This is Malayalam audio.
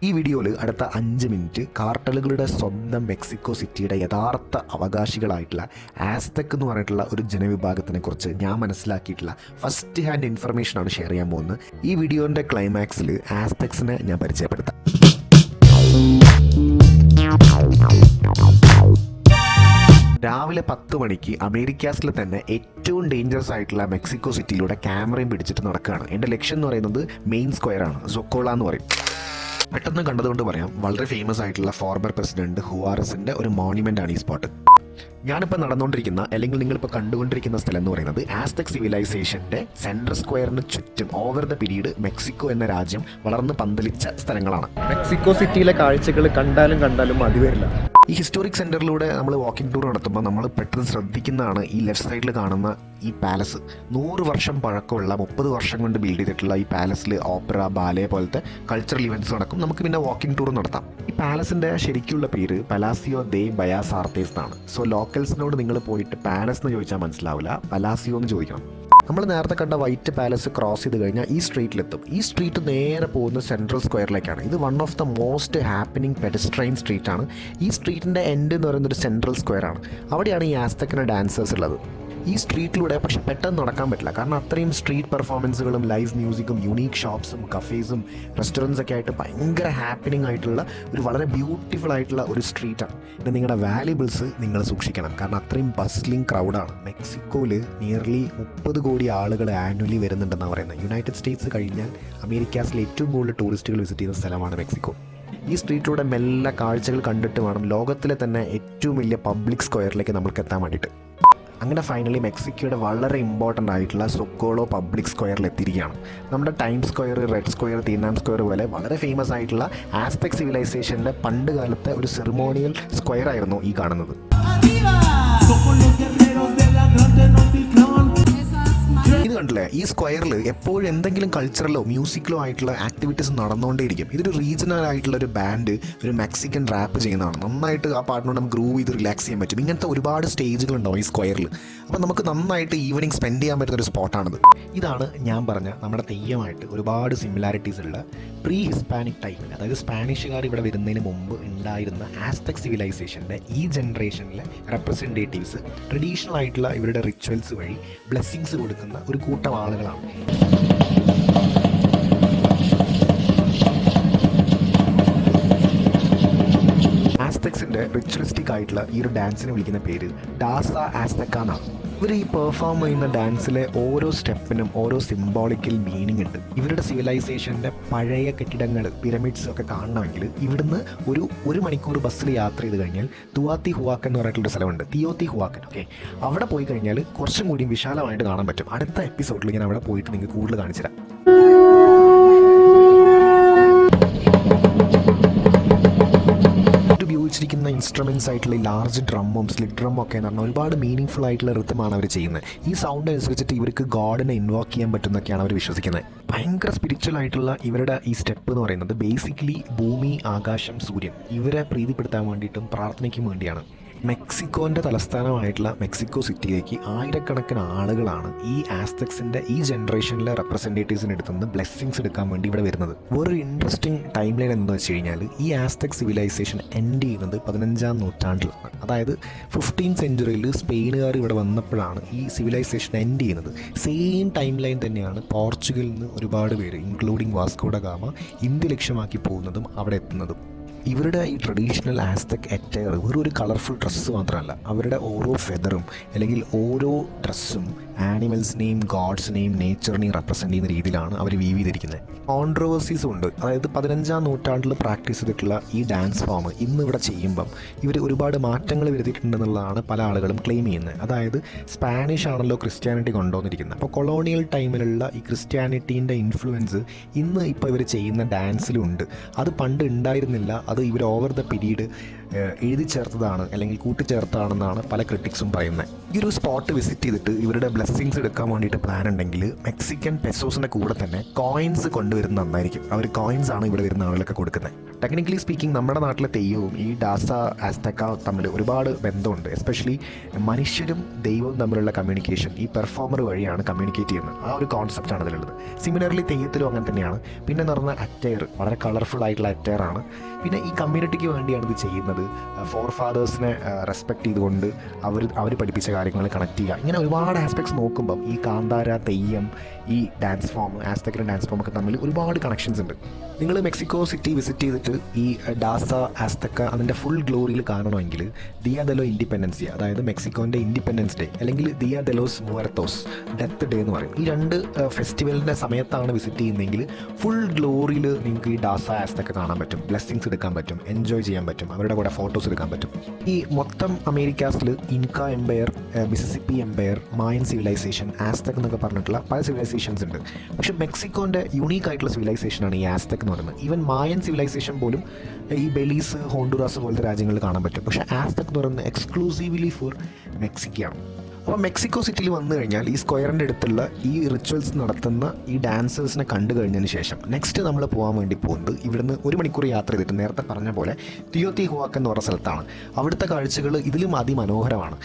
ഈ വീഡിയോയിൽ അടുത്ത 5 മിനിറ്റ് കാർട്ടലുകളുടെ സ്വന്തം മെക്സിക്കോ സിറ്റിയുടെ യഥാർത്ഥ അവകാശികളായിട്ടുള്ള ആസ്തെക് എന്ന് പറഞ്ഞിട്ടുള്ള ഒരു ജനവിഭാഗത്തിനെ കുറിച്ച് ഞാൻ മനസ്സിലാക്കിയിട്ടുള്ള ഫസ്റ്റ് ഹാൻഡ് ഇൻഫർമേഷനാണ് ഷെയർ ചെയ്യാൻ പോകുന്നത്. ഈ വീഡിയോൻ്റെ ക്ലൈമാക്സിൽ ആസ്തെക്സിനെ ഞാൻ പരിചയപ്പെടുത്താം. രാവിലെ 10 മണിക്ക് അമേരിക്കാസിൽ തന്നെ ഏറ്റവും ഡേഞ്ചറസ് ആയിട്ടുള്ള മെക്സിക്കോ സിറ്റിയിലൂടെ ക്യാമറയും പിടിച്ചിട്ട് നടക്കുകയാണ്. എൻ്റെ ലക്ഷ്യം എന്ന് പറയുന്നത് മെയിൻ സ്ക്വയറാണ്, സൊക്കോള എന്ന് പറയും. പെട്ടെന്ന് കണ്ടതുകൊണ്ട് പറയാം, വളരെ ഫേമസ് ആയിട്ടുള്ള ഫോർമർ പ്രസിഡന്റ് ഹുവാറസിൻ്റെ ഒരു മോണ്യുമെൻ്റ് ആണ് ഈ സ്പോട്ട്. ഞാനിപ്പോൾ നടന്നുകൊണ്ടിരിക്കുന്ന അല്ലെങ്കിൽ നിങ്ങളിപ്പോൾ കണ്ടുകൊണ്ടിരിക്കുന്ന സ്ഥലം എന്ന് പറയുന്നത് ആസ്തെക് സിവിലൈസേഷൻ്റെ സെൻട്രൽ സ്ക്വയറിന് ചുറ്റും ഓവർ ദ പീരീഡ് മെക്സിക്കോ എന്ന രാജ്യം വളർന്ന് പന്തലിച്ച സ്ഥലങ്ങളാണ്. മെക്സിക്കോ സിറ്റിയിലെ കാഴ്ചകൾ കണ്ടാലും മതി വരില്ല. ഈ ഹിസ്റ്റോറിക് സെൻറ്ററിലൂടെ നമ്മൾ വാക്കിംഗ് ടൂർ നടത്തുമ്പോൾ നമ്മൾ പെട്ടെന്ന് ശ്രദ്ധിക്കുന്നതാണ് ഈ ലെഫ്റ്റ് സൈഡിൽ കാണുന്ന ഈ പാലസ്. 100 വർഷം പഴക്കമുള്ള 30 വർഷം കൊണ്ട് ബിൽഡ് ചെയ്തിട്ടുള്ള ഈ പാലസിൽ ഓപ്പറ, ബാലെ പോലത്തെ കൾച്ചറൽ ഇവൻറ്റ്സ് നടക്കും. നമുക്ക് പിന്നെ വാക്കിംഗ് ടൂർ നടത്താം. ഈ പാലസിൻ്റെ ശരിക്കുള്ള പേര് പലാസിയോ ദേ ബയാസ് ആർത്തേസ് എന്നാണ്. സോ ലോക്കൽസിനോട് നിങ്ങൾ പോയിട്ട് പാലസ് എന്ന് ചോദിച്ചാൽ മനസ്സിലാവില്ല, പലാസിയോ എന്ന് ചോദിക്കണം. നമ്മൾ നേരത്തെ കണ്ട വൈറ്റ് പാലസ് ക്രോസ് ചെയ്ത് കഴിഞ്ഞാൽ ഈ സ്ട്രീറ്റിലെത്തും. ഈ സ്ട്രീറ്റ് നേരെ പോകുന്ന സെൻട്രൽ സ്ക്വയറിലേക്കാണ്. ഇത് one of the most happening pedestrian street ആണ്. ഈ സ്ട്രീറ്റിൻ്റെ എൻഡ് എന്ന് പറയുന്നത് ഒരു സെൻട്രൽ സ്ക്വയറാണ്. അവിടെയാണ് ഈ ആസ്തെക്കിൻ്റെ ഡാൻസേഴ്സ് ഉള്ളത്. ഈ സ്ട്രീറ്റിലൂടെ പക്ഷെ പെട്ടെന്ന് നടക്കാൻ പറ്റില്ല, കാരണം അത്രയും സ്ട്രീറ്റ് പെർഫോമൻസുകളും ലൈവ് മ്യൂസിക്കും യൂണീക്ക് ഷോപ്സും കഫേസും റെസ്റ്റോറൻറ്റ്സ് ഒക്കെ ആയിട്ട് ഭയങ്കര ഹാപ്പനിങ് ആയിട്ടുള്ള ഒരു വളരെ ബ്യൂട്ടിഫുൾ ആയിട്ടുള്ള ഒരു സ്ട്രീറ്റാണ്. പിന്നെ നിങ്ങളുടെ വാല്യുബിൾസ് നിങ്ങൾ സൂക്ഷിക്കണം, കാരണം അത്രയും ബസ്ലിംഗ് ക്രൗഡാണ്. മെക്സിക്കോയിൽ നിയർലി 30 കോടി ആളുകൾ ആനുവലി വരുന്നുണ്ടെന്നാണ് പറയുന്നത്. യുണൈറ്റഡ് സ്റ്റേറ്റ്സ് കഴിഞ്ഞാൽ അമേരിക്കാസിലെ ഏറ്റവും കൂടുതൽ ടൂറിസ്റ്റുകൾ വിസിറ്റ് ചെയ്യുന്ന സ്ഥലമാണ് മെക്സിക്കോ. ഈ സ്ട്രീറ്റിലൂടെ മെല്ലെ കാഴ്ചകൾ കണ്ടിട്ട് വേണം ലോകത്തിലെ തന്നെ ഏറ്റവും വലിയ പബ്ലിക് സ്ക്വയറിലേക്ക് നമ്മൾക്ക് എത്താൻ വേണ്ടിയിട്ട്. അങ്ങനെ ഫൈനലി മെക്സിക്കോയുടെ വളരെ ഇമ്പോർട്ടൻ്റ് ആയിട്ടുള്ള സൊക്കോളോ പബ്ലിക് സ്ക്വയറിൽ എത്തിയിരിക്കുകയാണ്. നമ്മുടെ Time Square, Red Square, Tiananmen Square പോലെ വളരെ ഫേമസ് ആയിട്ടുള്ള ആസ്തെക് സിവിലൈസേഷൻ്റെ പണ്ട് കാലത്തെ ഒരു സെറിമോണിയൽ സ്ക്വയർ ആയിരുന്നു ഈ കാണുന്നത്. ഇത് കണ്ടില്ലേ, ഈ സ്ക്വയറിൽ എപ്പോഴും എന്തെങ്കിലും കൾച്ചറലോ മ്യൂസിക്കലോ ആയിട്ടുള്ള ആക്ടിവിറ്റീസ് നടന്നുകൊണ്ടേയിരിക്കും. ഇതൊരു റീജിയണൽ ആയിട്ടുള്ള ഒരു ബാൻഡ് ഒരു മെക്സിക്കൻ റാപ്പ് ചെയ്യുന്നതാണ്. നന്നായിട്ട് ആ പാട്ടിനോട് നമുക്ക് ഗ്രൂവ് ചെയ്ത് റിലാക്സ് ചെയ്യാൻ പറ്റും. ഇങ്ങനത്തെ ഒരുപാട് സ്റ്റേജുകളുണ്ടാവും ഈ സ്ക്വയറിൽ. അപ്പോൾ നമുക്ക് നന്നായിട്ട് ഈവനിങ് സ്പെൻഡ് ചെയ്യാൻ പറ്റുന്ന ഒരു സ്പോട്ടാണിത്. ഇതാണ് ഞാൻ പറഞ്ഞ നമ്മുടെ തെയ്യമായിട്ട് ഒരുപാട് സിമിലാരിറ്റീസ് ഉള്ള പ്രീ ഹിസ്പാനിക് ടൈമിൽ, അതായത് സ്പാനിഷുകാർ ഇവിടെ വരുന്നതിന് മുമ്പ് ഉണ്ടായിരുന്ന ആസ്തെക് സിവിലൈസേഷൻ്റെ ഈ ജനറേഷനിലെ റെപ്രസെൻറ്റേറ്റീവ്സ് ട്രഡീഷണൽ ആയിട്ടുള്ള ഇവരുടെ റിച്വൽസ് വഴി ബ്ലെസ്സിങ്സ് കൊടുക്കുന്ന ഒരു കൂട്ടം ആളുകളാണ്. ആസ്തെക്സിൻ്റെ റിച്വലിസ്റ്റിക് ആയിട്ടുള്ള ഈ ഒരു ഡാൻസിനെ വിളിക്കുന്ന പേര് ഡാസ ആസ്തെക്ക എന്നാണ്. ഇവർ ഈ പെർഫോം ചെയ്യുന്ന ഡാൻസിലെ ഓരോ സ്റ്റെപ്പിനും ഓരോ സിംബോളിക്കൽ മീനിങ് ഉണ്ട്. ഇവരുടെ സിവിലൈസേഷൻ്റെ പഴയ കെട്ടിടങ്ങൾ, പിരമിഡ്സ് ഒക്കെ കാണണമെങ്കിൽ ഇവിടുന്ന് ഒരു മണിക്കൂർ ബസ്സിൽ യാത്ര ചെയ്ത് കഴിഞ്ഞാൽ തുവാത്തി ഹുവാക്കൻ എന്ന് പറഞ്ഞിട്ടുള്ള സ്ഥലമുണ്ട്, തിയോത്തി ഹുവാക്കൻ. ഓക്കെ, അവിടെ പോയി കഴിഞ്ഞാൽ കുറച്ചും കൂടി വിശാലമായിട്ട് കാണാൻ പറ്റും. അടുത്ത എപ്പിസോഡിൽ ഞാൻ അവിടെ പോയിട്ട് നിങ്ങൾക്ക് കൂടുതൽ കാണിച്ചു തരാം. ഉപയോഗിച്ചിരിക്കുന്ന ഇൻസ്ട്രുമെൻറ്റ്സ് ആയിട്ടുള്ള ഈ ലാർജ് ഡ്രമ്മും സ്ലിറ്റ് ഡ്രമ്മും ഒക്കെ എന്ന് പറഞ്ഞാൽ ഒരുപാട് മീനിങ് ആയിട്ടുള്ള റിതമാണ് അവർ ചെയ്യുന്നത്. ഈ സൗണ്ട് അനുസരിച്ചിട്ട് ഇവർക്ക് ഗോഡിനെ ഇൻവോക്ക് ചെയ്യാൻ പറ്റുന്നൊക്കെയാണ് അവർ വിശ്വസിക്കുന്നത്. ഭയങ്കര സ്പിരിച്വൽ ആയിട്ടുള്ള ഇവരുടെ ഈ സ്റ്റെപ്പ് എന്ന് പറയുന്നത് ബേസിക്കലി ഭൂമി, ആകാശം, സൂര്യൻ ഇവരെ പ്രീതിപ്പെടുത്താൻ വേണ്ടിയിട്ടും പ്രാർത്ഥനയ്ക്കും വേണ്ടിയാണ്. മെക്സിക്കോൻ്റെ തലസ്ഥാനമായിട്ടുള്ള മെക്സിക്കോ സിറ്റിയിലേക്ക് ആയിരക്കണക്കിന് ആളുകളാണ് ഈ ആസ്തെക്സിൻ്റെ ഈ ജനറേഷനിലെ റെപ്രസെൻറ്റേറ്റീവ്സിന് എടുത്തുനിന്ന് ബ്ലെസ്സിങ്സ് എടുക്കാൻ വേണ്ടി ഇവിടെ വരുന്നത്. ഒരു ഇൻട്രസ്റ്റിംഗ് ടൈം ലൈൻ എന്ന് വെച്ച് കഴിഞ്ഞാൽ ഈ ആസ്തെക് സിവിലൈസേഷൻ എൻഡ് ചെയ്യുന്നത് 15ാം നൂറ്റാണ്ടിലാണ്. അതായത് 15th സെഞ്ച്വറിയിൽ സ്പെയിനുകാർ ഇവിടെ വന്നപ്പോഴാണ് ഈ സിവിലൈസേഷൻ എൻഡ് ചെയ്യുന്നത്. സെയിം ടൈം ലൈൻ തന്നെയാണ് പോർച്ചുഗലിൽ നിന്ന് ഒരുപാട് പേര് including Vasco da Gama India ലക്ഷ്യമാക്കി പോകുന്നതും അവിടെ എത്തുന്നതും. ഇവരുടെ ഈ ട്രഡീഷണൽ ആസ്തെക് അറ്റയർ ഒരു കളർഫുൾ ഡ്രസ്സ് മാത്രമല്ല, അവരുടെ ഓരോ ഫെദറും അല്ലെങ്കിൽ ഓരോ ഡ്രസ്സും ആനിമൽസിനെയും ഗോഡ്സിനെയും നേച്ചറിനെയും റെപ്രസെൻ്റ് ചെയ്യുന്ന രീതിയിലാണ് അവർ വീവ് ചെയ്തിരിക്കുന്നത്. കോൺട്രവേഴ്സീസും ഉണ്ട്. അതായത് 15ാം നൂറ്റാണ്ടിൽ പ്രാക്ടീസ് ചെയ്തിട്ടുള്ള ഈ ഡാൻസ് ഫോം ഇന്ന് ഇവിടെ ചെയ്യുമ്പം ഇവർ ഒരുപാട് മാറ്റങ്ങൾ വരുത്തിയിട്ടുണ്ടെന്നുള്ളതാണ് പല ആളുകളും ക്ലെയിം ചെയ്യുന്നത്. അതായത് സ്പാനിഷ് ആണല്ലോ ക്രിസ്ത്യാനിറ്റി കൊണ്ടുവന്നിരിക്കുന്നത്. അപ്പോൾ കൊളോണിയൽ ടൈമിലുള്ള ഈ ക്രിസ്ത്യാനിറ്റീൻ്റെ ഇൻഫ്ലുവൻസ് ഇന്ന് ഇപ്പോൾ ഇവർ ചെയ്യുന്ന ഡാൻസിലുണ്ട്. അത് പണ്ട് ഉണ്ടായിരുന്നില്ല, അത് ഇവർ ഓവർ ദ പീരീഡ് എഴുതി ചേർത്തതാണ് അല്ലെങ്കിൽ കൂട്ടിച്ചേർത്തതാണെന്നാണ് പല ക്രിട്ടിക്സും പറയുന്നത്. ഈ ഒരു സ്പോട്ട് വിസിറ്റ് ചെയ്തിട്ട് ഇവരുടെ ബ്ലെസ്സിങ്സ് എടുക്കാൻ വേണ്ടിയിട്ട് പ്ലാൻ ഉണ്ടെങ്കിൽ മെക്സിക്കൻ പെസോസിൻ്റെ കൂടെ തന്നെ കോയിൻസ് കൊണ്ടുവരുന്നത് നന്നായിരിക്കും. അവർ കോയിൻസ് ആണ് ഇവിടെ വരുന്ന ആളുകളൊക്കെ കൊടുക്കുന്നത്. ടെക്നിക്കലി സ്പീക്കിംഗ് നമ്മുടെ നാട്ടിലെ തെയ്യവും ഈ ഡാസ ആസ്തക്ക തമ്മിൽ ഒരുപാട് ബന്ധമുണ്ട്. എസ്പെഷ്യലി മനുഷ്യരും ദൈവവും തമ്മിലുള്ള കമ്മ്യൂണിക്കേഷൻ ഈ പെർഫോമർ വഴിയാണ് കമ്മ്യൂണിക്കേറ്റ് ചെയ്യുന്നത്. ആ ഒരു കോൺസെപ്റ്റാണ് അതിലുള്ളത്. സിമിലർലി തെയ്യത്തിലും അങ്ങനെ തന്നെയാണ്. പിന്നെ എന്ന് പറഞ്ഞാൽ അറ്റയർ വളരെ കളർഫുൾ ആയിട്ടുള്ള അറ്റയറാണ്. പിന്നെ ഈ കമ്മ്യൂണിറ്റിക്ക് വേണ്ടിയാണ് ഇത് ചെയ്യുന്നത്. ഫോർ ഫാദേഴ്സിനെ റെസ്പെക്ട് ചെയ്തുകൊണ്ട് അവർ പഠിപ്പിച്ച കാര്യങ്ങൾ കണക്ട് ചെയ്യുക. ഇങ്ങനെ ഒരുപാട് ആസ്പെക്ട്സ് നോക്കുമ്പം ഈ കാന്താര, തെയ്യം, ഈ ഡാൻസ് ഫോം, ആസ്തക്കിൻ്റെ ഡാൻസ് ഫോം ഒക്കെ തമ്മിൽ ഒരുപാട് കണക്ഷൻസ് ഉണ്ട്. നിങ്ങൾ മെക്സിക്കോ സിറ്റി വിസിറ്റ് ചെയ്തിട്ട് ഈ ഡാസ ആസ്തക്ക അതിൻ്റെ ഫുൾ ഗ്ലോറിയിൽ കാണണമെങ്കിൽ ദിയ ദെലോ ഇൻഡിപെൻഡൻസ് ഡേ, അതായത് മെക്സിക്കോൻ്റെ ഇൻഡിപെൻഡൻസ് ഡേ അല്ലെങ്കിൽ ദിയ ദെലോസ് മുവർത്തോസ് ഡെത്ത് ഡേ എന്ന് പറയും, ഈ രണ്ട് ഫെസ്റ്റിവലിൻ്റെ സമയത്താണ് വിസിറ്റ് ചെയ്യുന്നതെങ്കിൽ ഫുൾ ഗ്ലോറിയിൽ നിങ്ങൾക്ക് ഈ ഡാസ ആസ്തക്ക കാണാൻ പറ്റും, ബ്ലെസ്സിങ്സ് എടുക്കാൻ പറ്റും, എൻജോയ് ചെയ്യാൻ പറ്റും, അവരുടെ കൂടെ ഫോട്ടോസ് എടുക്കാൻ പറ്റും. ഈ മൊത്തം അമേരിക്കാസിൽ ഇൻക എംപയർ, മിസിസിപ്പി എംപയർ, മായൻ സിവിലൈസേഷൻ, ആസ്തക് എന്നൊക്കെ പറഞ്ഞിട്ടുള്ള പല സിവിലൈസേഷൻസ് ഉണ്ട്. പക്ഷേ മെക്സിക്കോൻ്റെ യുണീക്ക് ആയിട്ടുള്ള സിവിലൈസേഷനാണ് ഈ ആസ്തക് എന്ന് പറയുന്നത്. ഈവൻ മായൻ സിവിലൈസേഷൻ പോലും ഈ ബെലീസ്, ഹോണ്ടുറാസ് പോലത്തെ രാജ്യങ്ങളിൽ കാണാൻ പറ്റും. പക്ഷേ ആസ്തക് എന്ന് പറയുന്നത് എക്സ്ക്ലൂസീവ്ലി ഫോർ മെക്സിക്കയാണ്. അപ്പോൾ മെക്സിക്കോ സിറ്റിയിൽ വന്നു കഴിഞ്ഞാൽ ഈ സ്ക്വയറിൻ്റെ അടുത്തുള്ള ഈ റിച്വൽസ് നടത്തുന്ന ഈ ഡാൻസേഴ്സിനെ കണ്ടു കഴിഞ്ഞതിന് ശേഷം നെക്സ്റ്റ് നമ്മൾ പോകാൻ വേണ്ടി പോകുന്നത് ഇവിടുന്ന് 1 മണിക്കൂർ യാത്ര ചെയ്തിട്ട് നേരത്തെ പറഞ്ഞ പോലെ തിയോത്തിഹുവാക്കൻ എന്ന് പറഞ്ഞ സ്ഥലത്താണ്. അവിടുത്തെ കാഴ്ചകൾ ഇതിലും അതിമനോഹരമാണ്.